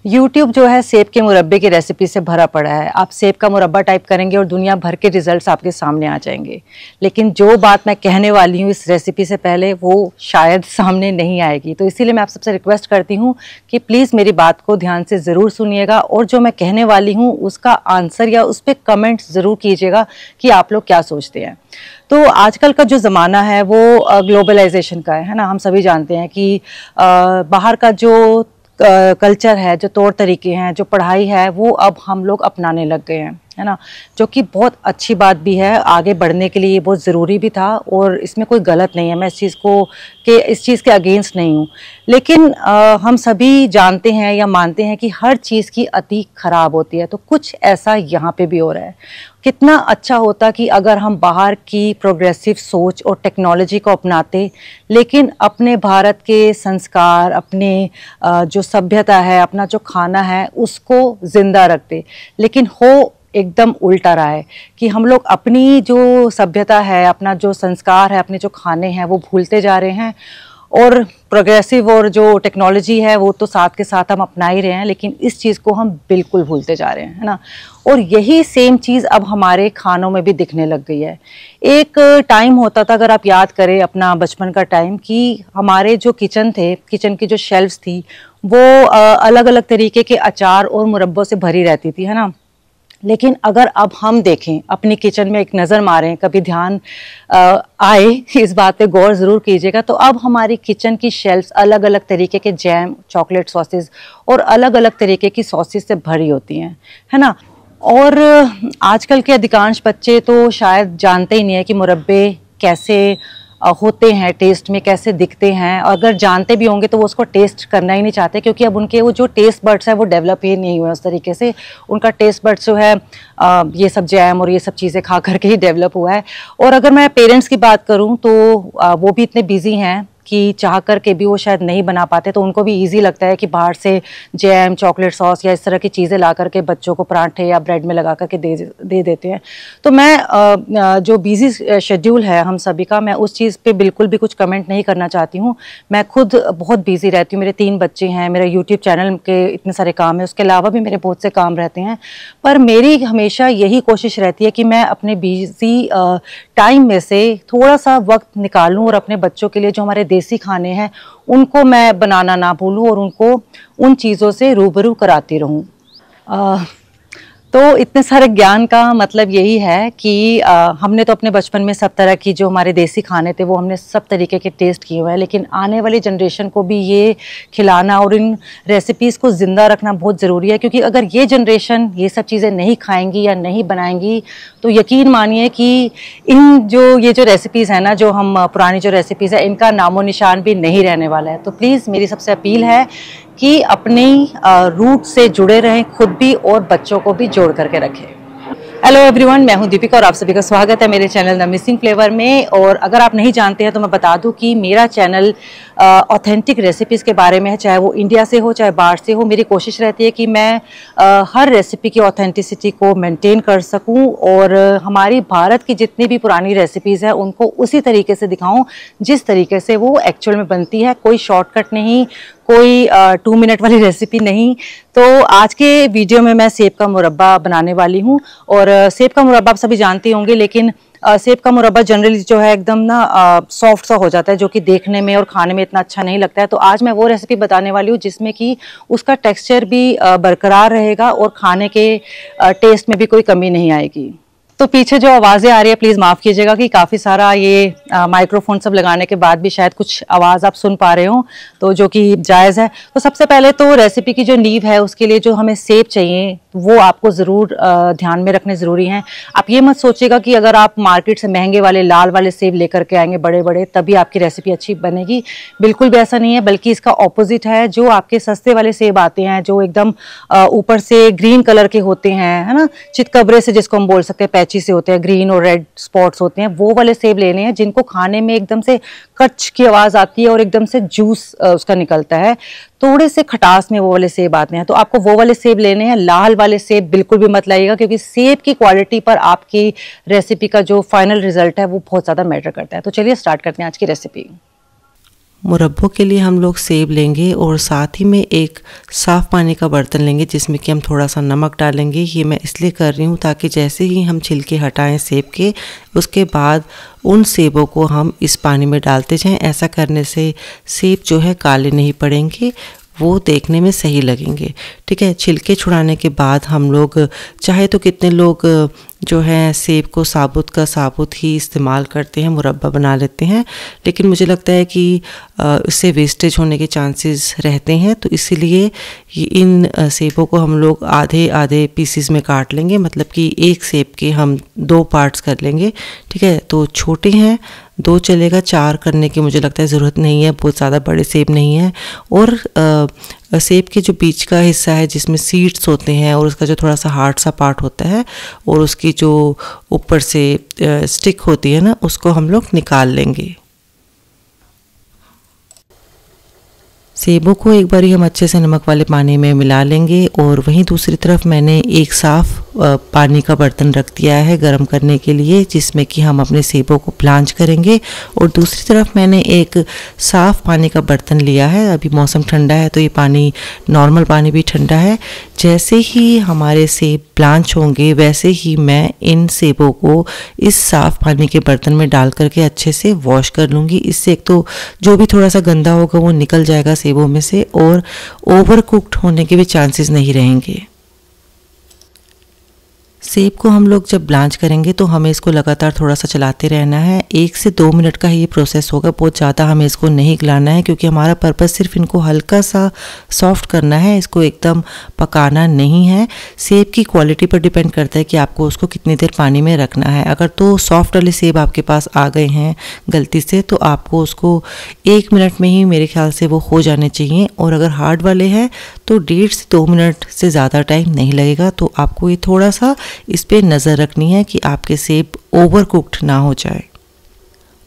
YouTube जो है सेब के मुरब्बे की रेसिपी से भरा पड़ा है। आप सेब का मुरब्बा टाइप करेंगे और दुनिया भर के रिजल्ट्स आपके सामने आ जाएंगे। लेकिन जो बात मैं कहने वाली हूँ इस रेसिपी से पहले वो शायद सामने नहीं आएगी, तो इसीलिए मैं आप सबसे रिक्वेस्ट करती हूँ कि प्लीज़ मेरी बात को ध्यान से ज़रूर सुनिएगा और जो मैं कहने वाली हूँ उसका आंसर या उस पर कमेंट ज़रूर कीजिएगा कि आप लोग क्या सोचते हैं। तो आजकल का जो ज़माना है वो ग्लोबलाइजेशन का है ना। हम सभी जानते हैं कि बाहर का जो कल्चर है, जो तौर तरीके हैं, जो पढ़ाई है, वो अब हम लोग अपनाने लग गए हैं, है ना, जो कि बहुत अच्छी बात भी है। आगे बढ़ने के लिए ये बहुत ज़रूरी भी था और इसमें कोई गलत नहीं है। मैं इस चीज़ के अगेंस्ट नहीं हूँ, लेकिन हम सभी जानते हैं या मानते हैं कि हर चीज़ की अति खराब होती है। तो कुछ ऐसा यहाँ पे भी हो रहा है। कितना अच्छा होता कि अगर हम बाहर की प्रोग्रेसिव सोच और टेक्नोलॉजी को अपनाते, लेकिन अपने भारत के संस्कार, अपने जो सभ्यता है, अपना जो खाना है, उसको ज़िंदा रखते। लेकिन हो एकदम उल्टा रहा है कि हम लोग अपनी जो सभ्यता है, अपना जो संस्कार है, अपने जो खाने हैं वो भूलते जा रहे हैं। और प्रोग्रेसिव और जो टेक्नोलॉजी है वो तो साथ के साथ हम अपना ही रहे हैं, लेकिन इस चीज़ को हम बिल्कुल भूलते जा रहे हैं, है ना। और यही सेम चीज़ अब हमारे खानों में भी दिखने लग गई है। एक टाइम होता था, अगर आप याद करें अपना बचपन का टाइम, कि हमारे जो किचन की जो शेल्फ्स थी वो अलग अलग तरीके के अचार और मुरब्बों से भरी रहती थी, है ना। लेकिन अगर अब हम देखें, अपनी किचन में एक नज़र मारें, कभी ध्यान आए, इस बात पे गौर ज़रूर कीजिएगा, तो अब हमारी किचन की शेल्फ्स अलग अलग तरीके के जैम, चॉकलेट सॉसेस और अलग अलग तरीके की सॉसेस से भरी होती हैं, है ना। और आजकल के अधिकांश बच्चे तो शायद जानते ही नहीं है कि मुरब्बे कैसे होते हैं, टेस्ट में कैसे दिखते हैं। और अगर जानते भी होंगे तो वो उसको टेस्ट करना ही नहीं चाहते, क्योंकि अब उनके वो जो टेस्ट बड्स है वो डेवलप ही नहीं हुए उस तरीके से। उनका टेस्ट बड्स जो है ये सब जैम और ये सब चीज़ें खा करके ही डेवलप हुआ है। और अगर मैं पेरेंट्स की बात करूं तो वो भी इतने बिजी हैं कि चाह करके भी वो शायद नहीं बना पाते, तो उनको भी इजी लगता है कि बाहर से जैम, चॉकलेट सॉस या इस तरह की चीज़ें ला करके बच्चों को पराठे या ब्रेड में लगा करके दे देते हैं। तो मैं जो बिजी शेड्यूल है हम सभी का, मैं उस चीज़ पे बिल्कुल भी कुछ कमेंट नहीं करना चाहती हूँ। मैं खुद बहुत बिजी रहती हूँ, मेरे 3 बच्चे हैं, मेरा यूट्यूब चैनल के इतने सारे काम है, उसके अलावा भी मेरे बहुत से काम रहते हैं। पर मेरी हमेशा यही कोशिश रहती है कि मैं अपने बिजी टाइम में से थोड़ा सा वक्त निकालूं और अपने बच्चों के लिए जो हमारे देसी खाने हैं उनको मैं बनाना ना भूलूं और उनको उन चीज़ों से रूबरू कराती रहूं। तो इतने सारे ज्ञान का मतलब यही है कि हमने तो अपने बचपन में सब तरह की जो हमारे देसी खाने थे वो हमने सब तरीके के टेस्ट किए हुए हैं, लेकिन आने वाली जनरेशन को भी ये खिलाना और इन रेसिपीज़ को ज़िंदा रखना बहुत ज़रूरी है। क्योंकि अगर ये जनरेशन ये सब चीज़ें नहीं खाएंगी या नहीं बनाएंगी तो यकीन मानिए कि ये जो रेसिपीज़ हैं ना, जो हम पुरानी जो रेसिपीज़ है, इनका नामो निशान भी नहीं रहने वाला है। तो प्लीज़ मेरी सबसे अपील है कि अपने रूट से जुड़े रहें खुद भी और बच्चों को भी जोड़ करके रखें। हेलो एवरीवन, मैं हूं दीपिका और आप सभी का स्वागत है मेरे चैनल द मिसिंग फ्लेवर में। और अगर आप नहीं जानते हैं तो मैं बता दूं कि मेरा चैनल ऑथेंटिक रेसिपीज़ के बारे में है, चाहे वो इंडिया से हो चाहे बाहर से हो। मेरी कोशिश रहती है कि मैं हर रेसिपी की ऑथेंटिसिटी को मेंटेन कर सकूं और हमारी भारत की जितनी भी पुरानी रेसिपीज़ हैं उनको उसी तरीके से दिखाऊं जिस तरीके से वो एक्चुअल में बनती है। कोई शॉर्टकट नहीं, कोई 2 मिनट वाली रेसिपी नहीं। तो आज के वीडियो में मैं सेब का मुरब्बा बनाने वाली हूँ। और सेब का मुरब्बा आप सभी जानते होंगे, लेकिन सेब का मुरब्बा जनरली जो है एकदम ना सॉफ्ट सा हो जाता है, जो कि देखने में और खाने में इतना अच्छा नहीं लगता है। तो आज मैं वो रेसिपी बताने वाली हूँ जिसमें कि उसका टेक्सचर भी बरकरार रहेगा और खाने के टेस्ट में भी कोई कमी नहीं आएगी। तो पीछे जो आवाज़ें आ रही है प्लीज़ माफ़ कीजिएगा कि काफ़ी सारा ये माइक्रोफोन सब लगाने के बाद भी शायद कुछ आवाज़ आप सुन पा रहे हो, तो जो कि जायज़ है। तो सबसे पहले तो रेसिपी की जो नींव है उसके लिए जो हमें सेब चाहिए वो आपको ज़रूर ध्यान में रखने ज़रूरी हैं। आप ये मत सोचिएगा कि अगर आप मार्केट से महंगे वाले लाल वाले सेब लेकर के आएंगे बड़े बड़े तभी आपकी रेसिपी अच्छी बनेगी। बिल्कुल भी ऐसा नहीं है, बल्कि इसका ऑपोजिट है। जो आपके सस्ते वाले सेब आते हैं जो एकदम ऊपर से ग्रीन कलर के होते हैं, है ना, चितकबरे से जिसको हम बोल सकते हैं, पैची से होते हैं, ग्रीन और रेड स्पॉट्स होते हैं, वो वाले सेब लेने हैं जिनको खाने में एकदम से कच की आवाज़ आती है और एकदम से जूस उसका निकलता है, थोड़े से खटास में वो वाले सेब आते हैं। तो आपको वो वाले सेब लेने हैं। लाल वाले सेब बिल्कुल भी मत लाइएगा, क्योंकि सेब की क्वालिटी पर आपकी रेसिपी का जो फाइनल रिजल्ट है वो बहुत ज़्यादा मैटर करता है। तो चलिए स्टार्ट करते हैं आज की रेसिपी। मुरब्बों के लिए हम लोग सेब लेंगे और साथ ही में एक साफ़ पानी का बर्तन लेंगे जिसमें कि हम थोड़ा सा नमक डालेंगे। ये मैं इसलिए कर रही हूँ ताकि जैसे ही हम छिलके हटाएं सेब के, उसके बाद उन सेबों को हम इस पानी में डालते जाएं। ऐसा करने से सेब जो है काले नहीं पड़ेंगे, वो देखने में सही लगेंगे। ठीक है, छिलके छुड़ाने के बाद हम लोग चाहे तो कितने लोग जो है सेब को साबुत का साबुत ही इस्तेमाल करते हैं, मुरब्बा बना लेते हैं, लेकिन मुझे लगता है कि इससे वेस्टेज होने के चांसेस रहते हैं, तो इसीलिए इन सेबों को हम लोग आधे आधे पीसीज में काट लेंगे। मतलब कि एक सेब के हम 2 पार्ट्स कर लेंगे। ठीक है, तो छोटे हैं 2 चलेगा, 4 करने की मुझे लगता है ज़रूरत नहीं है, बहुत ज़्यादा बड़े सेब नहीं है। और सेब के जो बीच का हिस्सा है जिसमें सीड्स होते हैं और उसका जो थोड़ा सा हार्ड सा पार्ट होता है और उसकी जो ऊपर से स्टिक होती है ना, उसको हम लोग निकाल लेंगे। सेबों को एक बार हम अच्छे से नमक वाले पानी में मिला लेंगे और वहीं दूसरी तरफ मैंने एक साफ़ पानी का बर्तन रख दिया है गर्म करने के लिए, जिसमें कि हम अपने सेबों को ब्लांच करेंगे। और दूसरी तरफ मैंने एक साफ़ पानी का बर्तन लिया है। अभी मौसम ठंडा है तो ये पानी, नॉर्मल पानी भी ठंडा है। जैसे ही हमारे सेब ब्लांच होंगे वैसे ही मैं इन सेबों को इस साफ़ पानी के बर्तन में डाल करके अच्छे से वॉश कर लूँगी। इससे एक तो जो भी थोड़ा सा गंदा होगा वो निकल जाएगा सेबों में से और ओवर कुक्ड होने के भी चांसेस नहीं रहेंगे। सेब को हम लोग जब ब्लांच करेंगे तो हमें इसको लगातार थोड़ा सा चलाते रहना है। 1 से 2 मिनट का ये प्रोसेस होगा, बहुत ज़्यादा हमें इसको नहीं गलाना है क्योंकि हमारा पर्पस सिर्फ इनको हल्का सा सॉफ्ट करना है, इसको एकदम पकाना नहीं है। सेब की क्वालिटी पर डिपेंड करता है कि आपको उसको कितनी देर पानी में रखना है। अगर तो सॉफ्ट वाले सेब आपके पास आ गए हैं गलती से तो आपको उसको 1 मिनट में ही मेरे ख्याल से वो हो जाने चाहिए, और अगर हार्ड वाले हैं तो 1.5 से 2 मिनट से ज़्यादा टाइम नहीं लगेगा। तो आपको ये थोड़ा सा इस पे नज़र रखनी है कि आपके सेब ओवर कुक्ड ना हो जाए।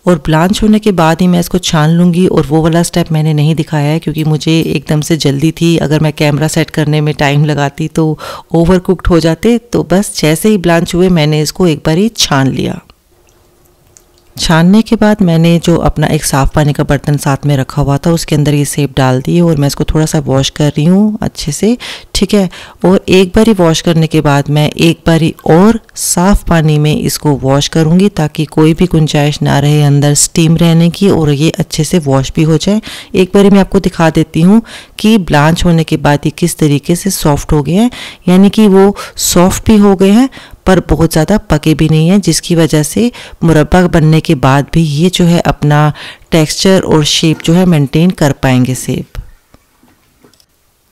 और ब्लांच होने के बाद ही मैं इसको छान लूँगी, और वो वाला स्टेप मैंने नहीं दिखाया है क्योंकि मुझे एकदम से जल्दी थी। अगर मैं कैमरा सेट करने में टाइम लगाती तो ओवर कुक्ड हो जाते। तो बस जैसे ही ब्लांच हुए मैंने इसको एक बार ही छान लिया। छानने के बाद मैंने जो अपना एक साफ़ पानी का बर्तन साथ में रखा हुआ था उसके अंदर ये सेब डाल दिए और मैं इसको थोड़ा सा वॉश कर रही हूँ अच्छे से। ठीक है, और एक बारी वॉश करने के बाद मैं एक बारी और साफ़ पानी में इसको वॉश करूँगी ताकि कोई भी गुंजाइश ना रहे अंदर स्टीम रहने की और ये अच्छे से वॉश भी हो जाए। एक बारी मैं आपको दिखा देती हूँ कि ब्लांच होने के बाद ये किस तरीके से सॉफ्ट हो गए हैं, यानी कि वो सॉफ्ट भी हो गए हैं पर बहुत ज़्यादा पके भी नहीं है, जिसकी वजह से मुरब्बा बनने के बाद भी ये जो है अपना टेक्सचर और शेप जो है मेंटेन कर पाएंगे सेब।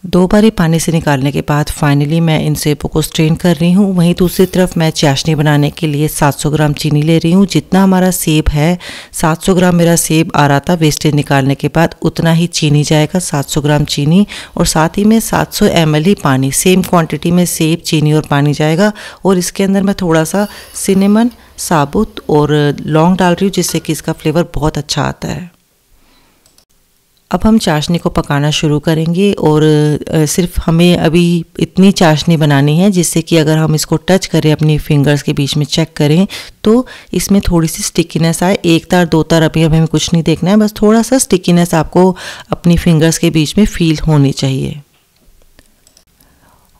2 बारी पानी से निकालने के बाद फाइनली मैं इन सेबों को स्ट्रेन कर रही हूँ। वहीं दूसरी तरफ मैं चाशनी बनाने के लिए 700 ग्राम चीनी ले रही हूँ। जितना हमारा सेब है, 700 ग्राम मेरा सेब आ रहा था वेस्टेज निकालने के बाद, उतना ही चीनी जाएगा, 700 ग्राम चीनी, और साथ ही में 700 ml ही पानी। सेम क्वांटिटी में सेब, चीनी और पानी जाएगा। और इसके अंदर मैं थोड़ा सा सिनेमन साबुत और लौंग डाल रही हूँ जिससे कि इसका फ्लेवर बहुत अच्छा आता है। अब हम चाशनी को पकाना शुरू करेंगे और सिर्फ हमें अभी इतनी चाशनी बनानी है जिससे कि अगर हम इसको टच करें अपनी फिंगर्स के बीच में चेक करें तो इसमें थोड़ी सी स्टिकीनेस आए। 1 तार 2 तार अभी हमें कुछ नहीं देखना है, बस थोड़ा सा स्टिकीनेस आपको अपनी फिंगर्स के बीच में फील होनी चाहिए।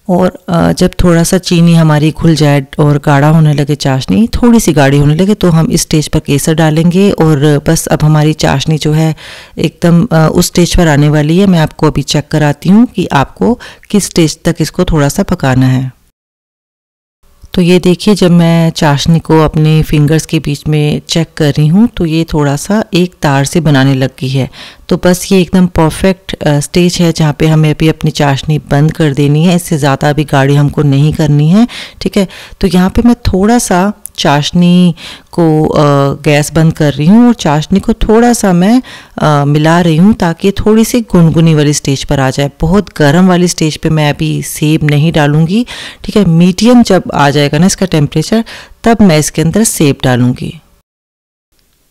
और जब थोड़ा सा चीनी हमारी घुल जाए और गाढ़ा होने लगे, चाशनी थोड़ी सी गाढ़ी होने लगे, तो हम इस स्टेज पर केसर डालेंगे। और बस अब हमारी चाशनी जो है एकदम उस स्टेज पर आने वाली है। मैं आपको अभी चेक कराती हूँ कि आपको किस स्टेज तक इसको थोड़ा सा पकाना है। तो ये देखिए, जब मैं चाशनी को अपने फिंगर्स के बीच में चेक कर रही हूँ तो ये थोड़ा सा एक तार से बनाने लग गई है। तो बस ये एकदम परफेक्ट स्टेज है जहाँ पे हमें अभी अपनी चाशनी बंद कर देनी है। इससे ज़्यादा अभी गाढ़ी हमको नहीं करनी है। ठीक है, तो यहाँ पे मैं थोड़ा सा चाशनी को गैस बंद कर रही हूँ और चाशनी को थोड़ा सा मैं मिला रही हूँ ताकि थोड़ी सी गुनगुनी वाली स्टेज पर आ जाए। बहुत गर्म वाली स्टेज पे मैं अभी सेब नहीं डालूँगी। ठीक है, मीडियम जब आ जाएगा ना इसका टेम्परेचर, तब मैं इसके अंदर सेब डालूँगी।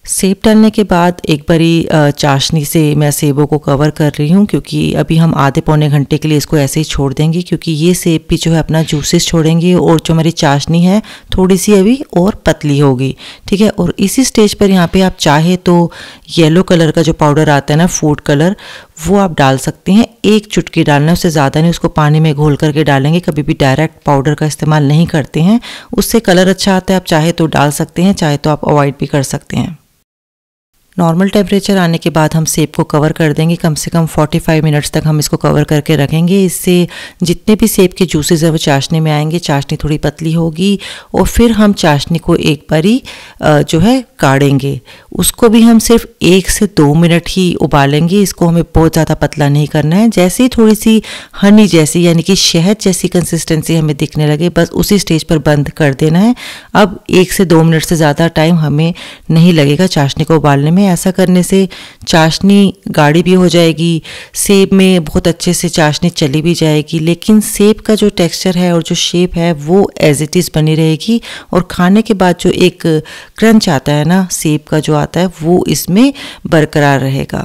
सेब डालने के बाद एक बारी चाशनी से मैं सेबों को कवर कर रही हूँ, क्योंकि अभी हम आधे पौने घंटे के लिए इसको ऐसे ही छोड़ देंगे, क्योंकि ये सेब भी जो है अपना जूसेस छोड़ेंगे और जो हमारी चाशनी है थोड़ी सी अभी और पतली होगी। ठीक है, और इसी स्टेज पर यहाँ पे आप चाहे तो येलो कलर का जो पाउडर आता है ना, फूड कलर, वो आप डाल सकते हैं। एक चुटकी डालना है, उससे ज़्यादा नहीं। उसको पानी में घोल करके डालेंगे, कभी भी डायरेक्ट पाउडर का इस्तेमाल नहीं करते हैं, उससे कलर अच्छा आता है। आप चाहे तो डाल सकते हैं, चाहे तो आप अवॉइड भी कर सकते हैं। नॉर्मल टेम्परेचर आने के बाद हम सेब को कवर कर देंगे। कम से कम 45 मिनट्स तक हम इसको कवर करके रखेंगे। इससे जितने भी सेब के जूसेस हैं वो चाशनी में आएंगे, चाशनी थोड़ी पतली होगी और फिर हम चाशनी को एक बारी जो है काढ़ेंगे। उसको भी हम सिर्फ 1 से 2 मिनट ही उबालेंगे। इसको हमें बहुत ज़्यादा पतला नहीं करना है। जैसे ही थोड़ी सी हनी जैसी यानी कि शहद जैसी कंसिस्टेंसी हमें दिखने लगे, बस उसी स्टेज पर बंद कर देना है। अब 1 से 2 मिनट से ज़्यादा टाइम हमें नहीं लगेगा चाशनी को उबालने में। ऐसा करने से चाशनी गाढ़ी भी हो जाएगी, सेब में बहुत अच्छे से चाशनी चली भी जाएगी, लेकिन सेब का जो टेक्सचर है और जो शेप है वो एज इट इज़ बनी रहेगी और खाने के बाद जो एक क्रंच आता है ना सेब का जो आता है वो इसमें बरकरार रहेगा।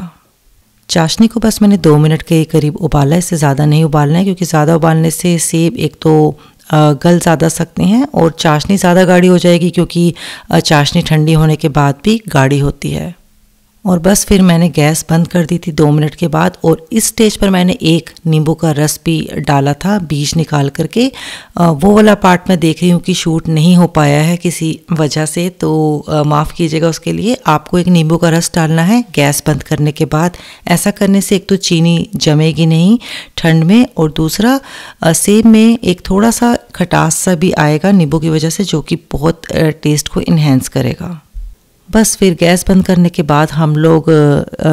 चाशनी को बस मैंने 2 मिनट के करीब उबाला है, इससे ज़्यादा नहीं उबालना है, क्योंकि ज़्यादा उबालने से सेब एक तो गल ज़्यादा सकते हैं और चाशनी ज़्यादा गाढ़ी हो जाएगी, क्योंकि चाशनी ठंडी होने के बाद भी गाढ़ी होती है। और बस फिर मैंने गैस बंद कर दी थी 2 मिनट के बाद, और इस स्टेज पर मैंने एक नींबू का रस भी डाला था बीज निकाल करके। वो वाला पार्ट मैं देख रही हूँ कि शूट नहीं हो पाया है किसी वजह से, तो माफ़ कीजिएगा उसके लिए। आपको एक नींबू का रस डालना है गैस बंद करने के बाद। ऐसा करने से एक तो चीनी जमेगी नहीं ठंड में, और दूसरा सेब में एक थोड़ा सा खटास सा भी आएगा नींबू की वजह से, जो कि बहुत टेस्ट को इन्हेंस करेगा। बस फिर गैस बंद करने के बाद हम लोग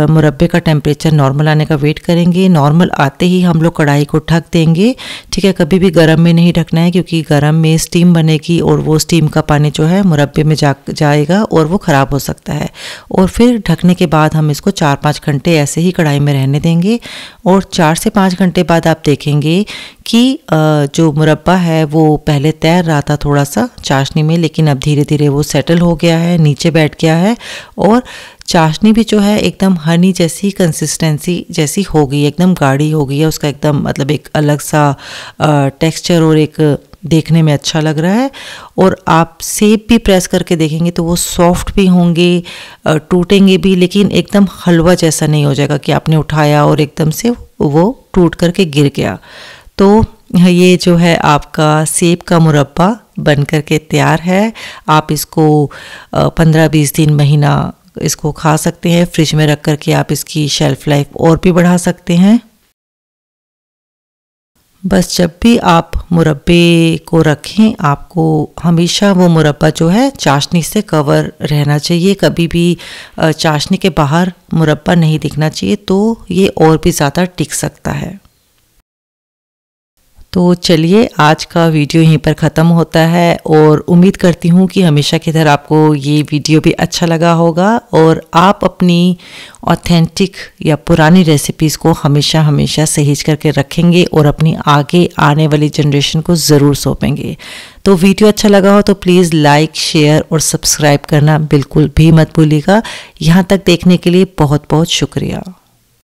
मुरब्बे का टेम्परेचर नॉर्मल आने का वेट करेंगे। नॉर्मल आते ही हम लोग कढ़ाई को ढक देंगे। ठीक है, कभी भी गरम में नहीं ढकना है, क्योंकि गरम में स्टीम बनेगी और वो स्टीम का पानी जो है मुरब्बे में जाएगा और वो ख़राब हो सकता है। और फिर ढकने के बाद हम इसको 4-5 घंटे ऐसे ही कढ़ाई में रहने देंगे, और 4 से 5 घंटे बाद आप देखेंगे कि जो मुरब्बा है वो पहले तैर रहा था थोड़ा सा चाशनी में, लेकिन अब धीरे धीरे वो सेटल हो गया है, नीचे बैठ गया है, और चाशनी भी जो है एकदम हनी जैसी कंसिस्टेंसी जैसी हो गई, एकदम गाढ़ी हो गई है। उसका एकदम मतलब एक अलग सा टेक्सचर और एक देखने में अच्छा लग रहा है। और आप सेब भी प्रेस करके देखेंगे तो वो सॉफ्ट भी होंगे, टूटेंगे भी, लेकिन एकदम हलवा जैसा नहीं हो जाएगा कि आपने उठाया और एकदम से वो टूट करके गिर गया। तो ये जो है आपका सेब का मुरब्बा बन करके तैयार है। आप इसको 15-20 दिन, महीना इसको खा सकते हैं। फ्रिज में रख करके आप इसकी शेल्फ लाइफ और भी बढ़ा सकते हैं। बस जब भी आप मुरब्बे को रखें, आपको हमेशा वो मुरब्बा जो है चाशनी से कवर रहना चाहिए। कभी भी चाशनी के बाहर मुरब्बा नहीं दिखना चाहिए, तो ये और भी ज़्यादा टिक सकता है। तो चलिए आज का वीडियो यहीं पर ख़त्म होता है, और उम्मीद करती हूँ कि हमेशा की तरह आपको ये वीडियो भी अच्छा लगा होगा और आप अपनी ऑथेंटिक या पुरानी रेसिपीज़ को हमेशा हमेशा सहेज करके रखेंगे और अपनी आगे आने वाली जनरेशन को ज़रूर सौंपेंगे। तो वीडियो अच्छा लगा हो तो प्लीज़ लाइक, शेयर और सब्सक्राइब करना बिल्कुल भी मत भूलिएगा। यहाँ तक देखने के लिए बहुत बहुत शुक्रिया।